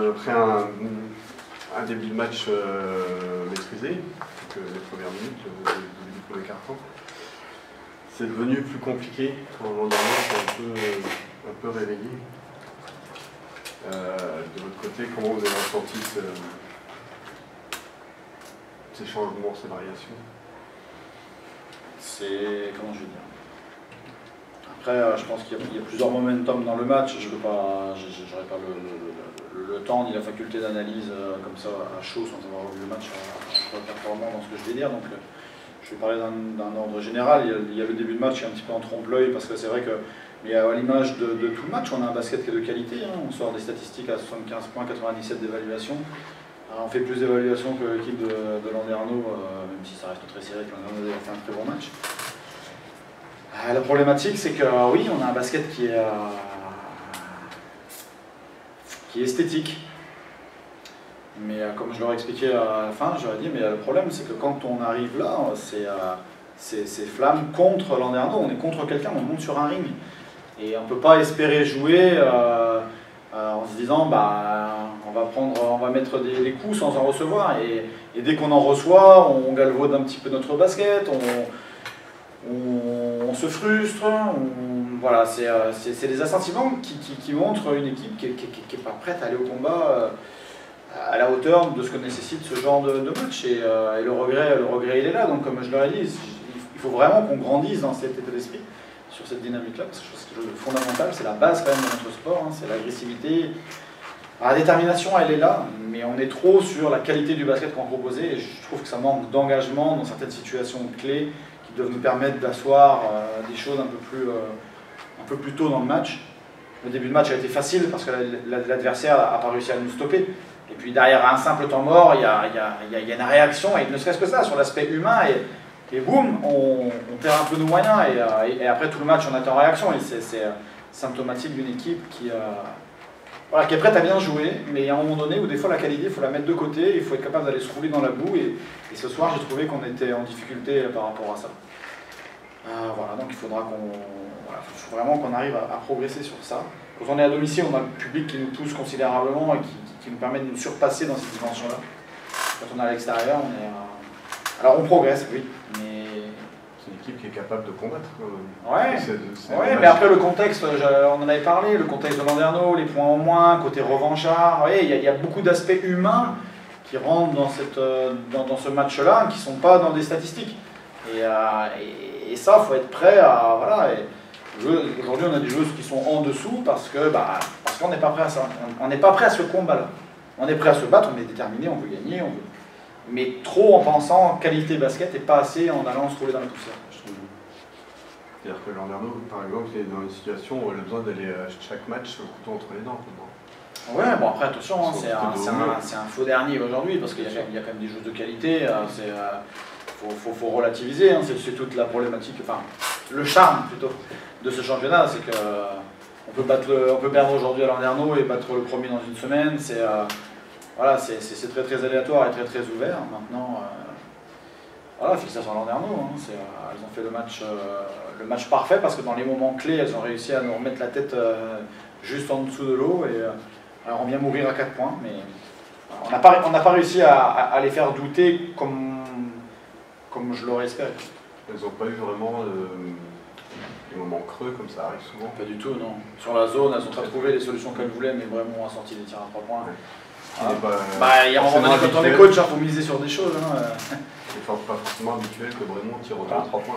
après un début de match maîtrisé, donc les premières minutes, le début du premier quart-temps, c'est devenu plus compliqué. L'an dernier, c'est un peu réveillé. De votre côté, comment vous avez ressenti ces changements, ces variations? C'est, comment je vais dire, après je pense qu'il y a plusieurs momentum dans le match, je n'aurais pas le temps ni la faculté d'analyse comme ça à chaud sans avoir vu le match performant dans ce que je vais dire, donc je vais parler d'un ordre général. Il y a le début de match qui est un petit peu en trompe-l'œil parce que c'est vrai que, mais à l'image de tout le match, on a un basket qui est de qualité, hein. On sort des statistiques à 75 points, 97 d'évaluation. On fait plus d'évaluation que l'équipe de Landerneau, même si ça reste très serré, que Landerneau a fait un très bon match. La problématique, c'est que oui, on a un basket qui est esthétique. Mais comme je leur ai expliqué à la fin, j'aurais dit, mais le problème, c'est que quand on arrive là, c'est flamme contre Landerneau, on est contre quelqu'un, on monte sur un ring. Et on ne peut pas espérer jouer en se disant, bah, on va mettre des coups sans en recevoir. Et dès qu'on en reçoit, on galvaude un petit peu notre basket, on se frustre. Voilà, c'est des assentiments qui montrent une équipe qui n'est pas prête à aller au combat à la hauteur de ce que nécessite ce genre de match. Et le regret, il est là. Donc, comme je leur ai dit, il faut vraiment qu'on grandisse dans cet état d'esprit, sur cette dynamique-là, parce que c'est quelque chose de fondamental, c'est la base quand même de notre sport, hein, c'est l'agressivité. La détermination, elle est là, mais on est trop sur la qualité du basket qu'on proposait, et je trouve que ça manque d'engagement dans certaines situations clés qui doivent nous permettre d'asseoir des choses un peu plus tôt dans le match. Le début de match a été facile parce que l'adversaire n'a pas réussi à nous stopper. Et puis derrière un simple temps mort, il y a une réaction, et ne serait-ce que ça, sur l'aspect humain, et boum, on perd un peu nos moyens, et après tout le match on attend en réaction, et c'est symptomatique d'une équipe qui est prête à bien jouer, mais il y a un moment donné où des fois la qualité, il faut la mettre de côté, il faut être capable d'aller se rouler dans la boue, et ce soir j'ai trouvé qu'on était en difficulté par rapport à ça. Voilà, donc il faudra faut vraiment qu'on arrive à progresser sur ça. Quand on est à domicile, on a le public qui nous pousse considérablement et qui nous permet de nous surpasser dans cette dimension-là. Quand on est à l'extérieur, alors on progresse, oui, mais... C'est une équipe qui est capable de combattre. Ouais, mais après le contexte, on en avait parlé, le contexte de Landerneau, les points en moins, côté revanchard, il y a beaucoup d'aspects humains qui rentrent dans ce match-là, qui ne sont pas dans des statistiques. Et ça, il faut être prêt à... Voilà, aujourd'hui, on a des joueuses qui sont en dessous parce qu'on n'est pas prêt à ça. On n'est pas prêt à ce combat-là. On est prêt à se battre, on est déterminé, on veut gagner, mais trop en pensant qualité basket et pas assez en allant se rouler dans la poussière, je trouve. C'est-à-dire que Landerneau, par exemple, est dans une situation où elle a besoin d'aller à chaque match le couteau entre les dents. Ouais, bon après attention, hein, c'est un faux dernier aujourd'hui parce qu'il y a quand même des joueurs de qualité. Faut relativiser, hein, c'est toute la problématique, enfin le charme plutôt de ce championnat, c'est que on peut perdre aujourd'hui à Landerneau et battre le premier dans une semaine. Voilà, c'est très très aléatoire et très très ouvert. Maintenant, voilà, fixation à Landerneau, hein, elles ont fait le match parfait parce que dans les moments clés, elles ont réussi à nous remettre la tête juste en dessous de l'eau, et alors on vient mourir à 4 points, mais on n'a pas réussi à les faire douter comme je l'aurais espéré. Elles n'ont pas eu vraiment des moments creux comme ça arrive souvent? Pas du tout, non. Sur la zone, elles n'ont pas trouvé les solutions qu'elles voulaient, mais vraiment on a sorti des tirs à 3 points. Il y a un moment donné, quand on est coach, il faut miser sur des choses. C'est pas forcément habituel que vraiment on tire autant de 3 points.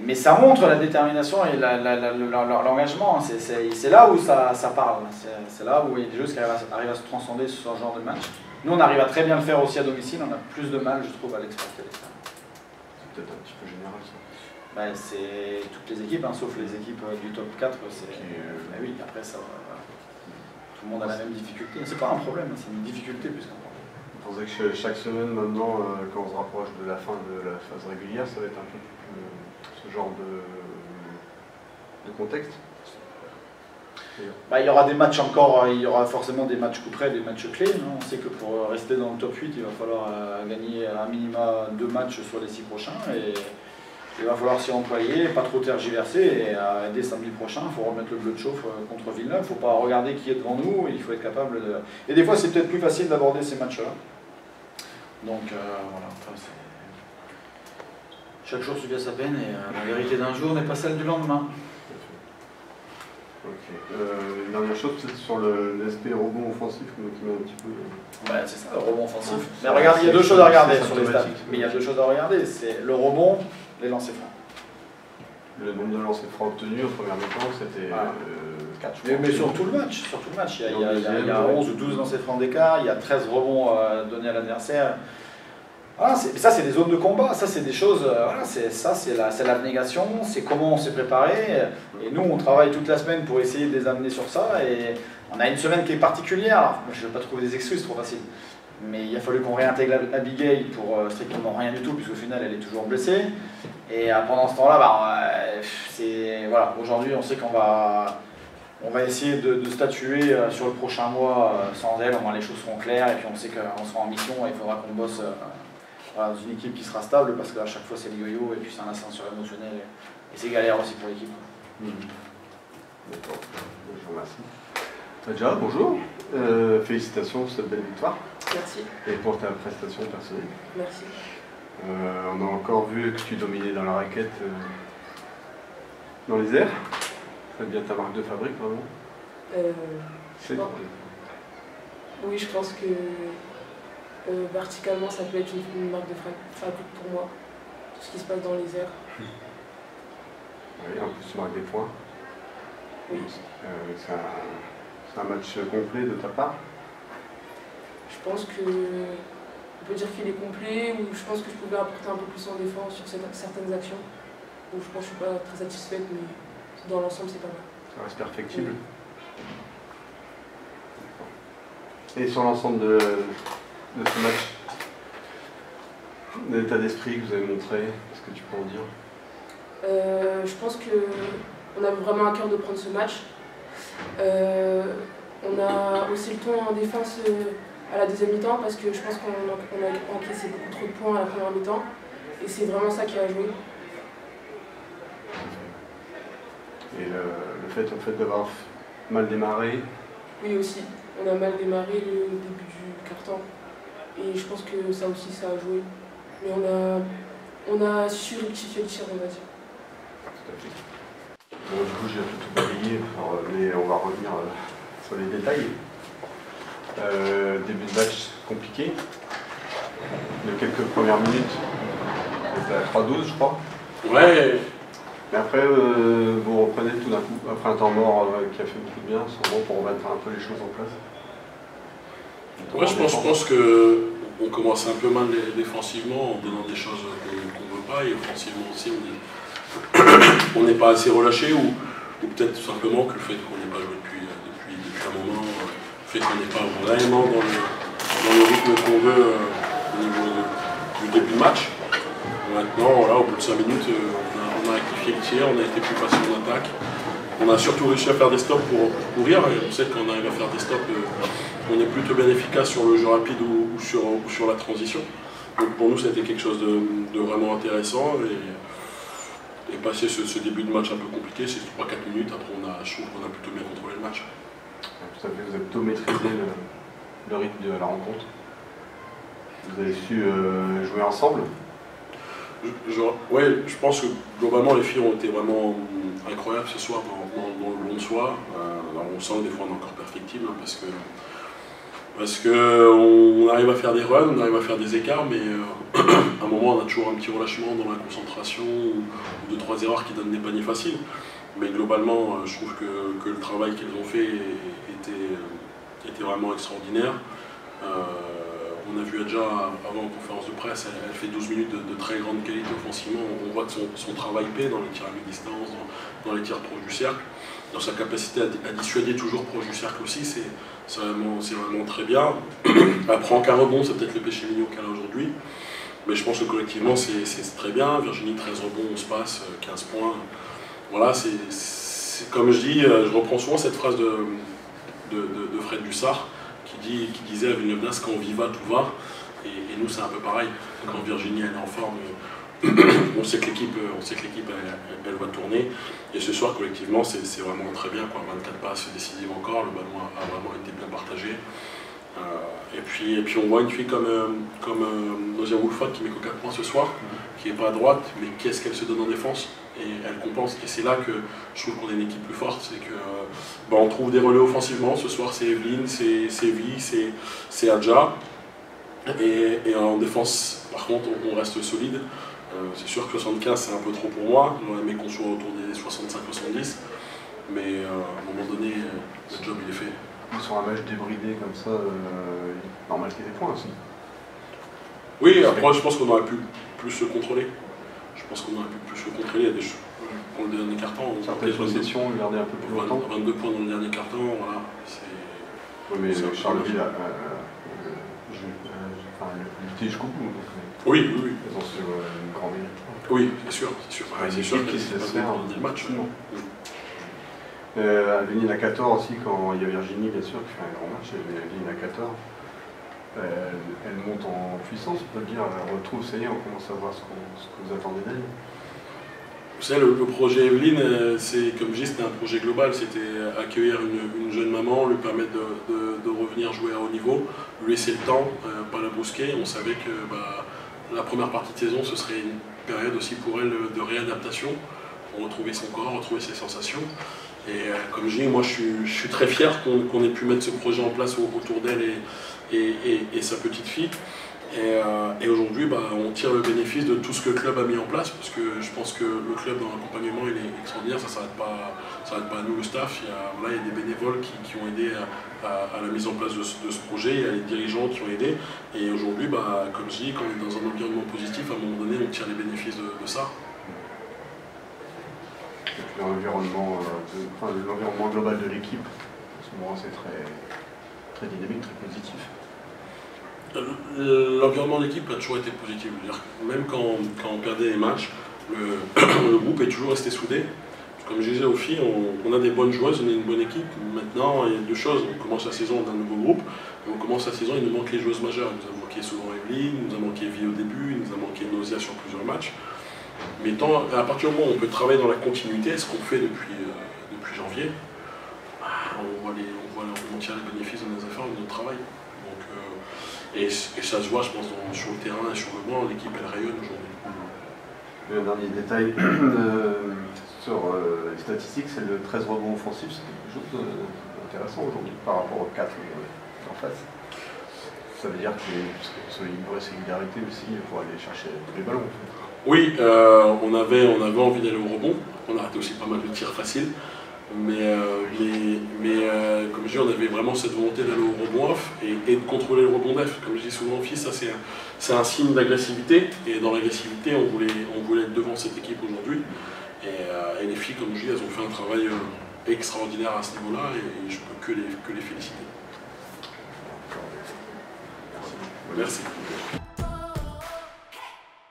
Mais ça montre la détermination et l'engagement. C'est là où ça parle. C'est là où il y a des joueurs qui arrivent à se transcender sur ce genre de match. Nous, on arrive à très bien le faire aussi à domicile. On a plus de mal, je trouve, à l'exporter. C'est peut-être un petit peu général, ça. C'est toutes les équipes, hein, sauf les équipes du top 4. Oui, après ça... Tout le monde a la même difficulté. C'est pas un problème, c'est une difficulté plus qu'un problème. Vous pensez que chaque semaine maintenant, quand on se rapproche de la fin de la phase régulière, ça va être un peu ce genre de contexte? Il y aura des matchs encore, il y aura forcément des matchs coup près, des matchs clés. Hein. On sait que pour rester dans le top 8, il va falloir gagner à minima 2 matchs sur les 6 prochains. Et va falloir s'y employer, pas trop tergiverser, et dès samedi prochain, il faut remettre le bleu de chauffe contre Villeneuve. Il ne faut pas regarder qui est devant nous, il faut être capable de... Et des fois, c'est peut-être plus facile d'aborder ces matchs-là. Donc voilà, chaque jour subit sa peine, et la vérité d'un jour n'est pas celle du lendemain. Ok. Une dernière chose, peut-être sur l'aspect rebond offensif qui m'a un petit peu... Ouais, c'est ça, le rebond offensif. Mais regarde, il y a deux choses à regarder sur les stats. Mais il y a deux choses à regarder, c'est le rebond, les lancers francs. Le nombre de lancers francs obtenus en première mi-temps, c'était 4. Mais sur tout le match, il y a 11 ou 12 lancers francs d'écart, il y a 13 rebonds donnés à l'adversaire. Voilà, ça c'est des zones de combat, ça c'est des choses, voilà, c'est l'abnégation, c'est comment on s'est préparé, et nous on travaille toute la semaine pour essayer de les amener sur ça, et on a une semaine qui est particulière. Alors, moi, je ne vais pas trouver des excuses, trop facile, mais il a fallu qu'on réintègre Abigail pour strictement rien du tout, puisqu'au final elle est toujours blessée, et pendant ce temps-là, voilà, aujourd'hui on sait qu'on va essayer de statuer sur le prochain mois sans elle, au moins les choses seront claires, et puis on sait qu'on sera en mission, et il faudra qu'on bosse dans une équipe qui sera stable, parce qu'à chaque fois c'est le yo-yo, et puis c'est un ascenseur émotionnel, et c'est galère aussi pour l'équipe. D'accord, je vous remercie. Nadja, bonjour. Félicitations pour cette belle victoire. Merci. Et pour ta prestation personnelle. Merci. On a encore vu que tu dominais dans la raquette, dans les airs. C'est bien ta marque de fabrique, vraiment. Oui, je pense que verticalement, ça peut être une marque de fabrique pour moi. Tout ce qui se passe dans les airs. Oui, en plus tu marques des points. Oui. C'est un match complet de ta part. Je pense que on peut dire qu'il est complet, ou je pense que je pouvais apporter un peu plus en défense sur certaines actions. Donc je pense que je ne suis pas très satisfaite, mais dans l'ensemble c'est pas mal. Ça reste perfectible. Oui. Et sur l'ensemble de ce match, l'état d'esprit que vous avez montré, qu'est-ce que tu peux en dire? Je pense qu'on avait vraiment à cœur de prendre ce match. On a haussé le ton en défense à la deuxième mi-temps, parce que je pense qu'on a encaissé beaucoup trop de points à la première mi-temps, et c'est vraiment ça qui a joué. Et le fait d'avoir mal démarré? Oui, aussi. On a mal démarré le début du quart-temps, et je pense que ça aussi ça a joué. Mais on a su rectifier le tir, on va dire. Tout à fait. Bon, du coup, j'ai tout balayé, mais on va revenir sur les détails. Début de match compliqué. De quelques premières minutes, c'était à 3-12, je crois. Ouais. Mais après, vous reprenez tout d'un coup, après un temps mort qui a fait beaucoup de bien, sûrement pour remettre un peu les choses en place. Ouais, je pense qu'on commence un peu mal défensivement en donnant des choses qu'on ne veut pas, et offensivement aussi on n'est pas assez relâché, ou peut-être tout simplement que le fait qu'on n'ait pas joué depuis un moment fait qu'on n'est pas vraiment dans le rythme qu'on veut au niveau du début de match. Maintenant, voilà, au bout de 5 minutes, on a rectifié le tir, on a été plus patient en attaque. On a surtout réussi à faire des stops pour courir, et on sait que quand on arrive à faire des stops, on est plutôt bien efficace sur le jeu rapide ou sur la transition. Donc pour nous, c'était quelque chose de vraiment intéressant, et passer ce début de match un peu compliqué, c'est 3-4 minutes, après je trouve qu'on a plutôt bien contrôlé le match. Tout à fait, vous avez plutôt maîtrisé le rythme de la rencontre. Vous avez su jouer ensemble. Ouais, je pense que globalement les filles ont été vraiment incroyables ce soir dans le long de soi. Alors on sent que des fois on est encore perfectible, hein, parce que on arrive à faire des runs, on arrive à faire des écarts, mais à un moment on a toujours un petit relâchement dans la concentration, ou 2-3 erreurs qui donnent des paniers faciles. Mais globalement, je trouve que le travail qu'elles ont fait était vraiment extraordinaire. On a vu Adja avant en conférence de presse, elle fait 12 minutes de très grande qualité offensivement. On voit que son travail paie dans les tirs à mi-distance, dans les tirs proches du cercle, dans sa capacité à dissuader toujours proche du cercle aussi, c'est vraiment très bien. Elle prend qu'un rebond, c'est peut-être le péché mignon qu'elle a aujourd'hui. Mais je pense que collectivement c'est très bien. Virginie, 13 rebonds, 11 passes, 15 points. Voilà, c'est comme je dis, je reprends souvent cette phrase de Fred Bussard, qui disait à Villeneuve-d'Ascq, quand on y va, tout va. Et nous, c'est un peu pareil. Quand Virginie elle est en forme, on sait que l'équipe elle va tourner. Et ce soir, collectivement, c'est vraiment très bien, quoi. 24 passes décisives encore, le ballon a vraiment été bien partagé. Et puis on voit une fille comme Nausea Woolford qui met que 4 points ce soir, qui n'est pas à droite, mais qu'est-ce qu'elle se donne en défense. Et elle compense, et c'est là que je trouve qu'on est une équipe plus forte, c'est que on trouve des relais offensivement. Ce soir c'est Evelyne, c'est Vi, c'est Adja. Et en défense, par contre, on reste solide. C'est sûr que 75 c'est un peu trop pour moi, j'aurais aimé qu'on soit autour des 65-70, mais à un moment donné, le job il est fait. Sur un match débridé comme ça, il est normal qu'il y ait des points aussi. Oui, après je pense qu'on aurait pu plus se contrôler. Je pense qu'on aurait pu plus se contrôler. Il y a des choses. Pour le dernier carton, on certaines possessions, garder un peu plus longtemps. 22 points dans le dernier carton, voilà. Oui, mais Charleville a lutté jusqu'au bout. Oui. Ils ont su une grande mérite. Oui, c'est sûr. C'est sûr qu'ils se laissent faire le match. Evelyne à 14 aussi, quand il y a Virginie, bien sûr, qui fait un grand match. Evelyne à 14. Elle monte en puissance, on peut le dire. Elle retrouve, ça y est, on commence à voir ce que vous attendez d'elle. Vous savez, le projet Evelyne, c'est, comme je dis, c'était un projet global. C'était accueillir une jeune maman, lui permettre de revenir jouer à haut niveau, lui laisser le temps, pas la brusquer. On savait que la première partie de saison, ce serait une période aussi pour elle de réadaptation, pour retrouver son corps, retrouver ses sensations. Et comme je dis, moi je suis très fier qu'on ait pu mettre ce projet en place autour d'elle et sa petite fille. Et aujourd'hui, on tire le bénéfice de tout ce que le club a mis en place, parce que je pense que le club dans l'accompagnement il est extraordinaire, ça ne s'arrête pas à nous le staff, il y a des bénévoles qui ont aidé à la mise en place de ce projet, il y a les dirigeants qui ont aidé, et aujourd'hui, comme je dis, quand on est dans un environnement positif, à un moment donné, on tire les bénéfices de ça. L'environnement global de l'équipe, en ce moment c'est très dynamique, très positif. L'environnement de l'équipe a toujours été positif. Même quand on perdait les matchs, le groupe est toujours resté soudé. Comme je disais aux filles, on a des bonnes joueuses, on est une bonne équipe. Maintenant, il y a deux choses. On commence la saison dans un nouveau groupe. Et on commence la saison, il nous manque les joueuses majeures. Il nous a manqué souvent Evelyne, il nous a manqué Vi au début, il nous a manqué Nausea sur plusieurs matchs. Mais à partir du moment où on peut travailler dans la continuité, ce qu'on fait depuis janvier, on tire les bénéfices de nos efforts, de notre travail. Donc, et ça se voit, je pense, sur le terrain et sur le banc, l'équipe elle rayonne aujourd'hui. Le dernier détail sur les statistiques, c'est le 13 rebonds offensifs, c'est quelque chose d'intéressant aujourd'hui par rapport aux 4 en face. Ça veut dire qu'il y a une vraie solidarité aussi pour aller chercher les ballons. En fait. Oui, on avait envie d'aller au rebond, on a raté aussi pas mal de tirs faciles, mais comme je dis, on avait vraiment cette volonté d'aller au rebond off et de contrôler le rebond def. Comme je dis souvent aux filles, ça c'est un signe d'agressivité, et dans l'agressivité, on voulait être devant cette équipe aujourd'hui. Et les filles, comme je dis, elles ont fait un travail extraordinaire à ce niveau-là, et je peux que les féliciter. Merci.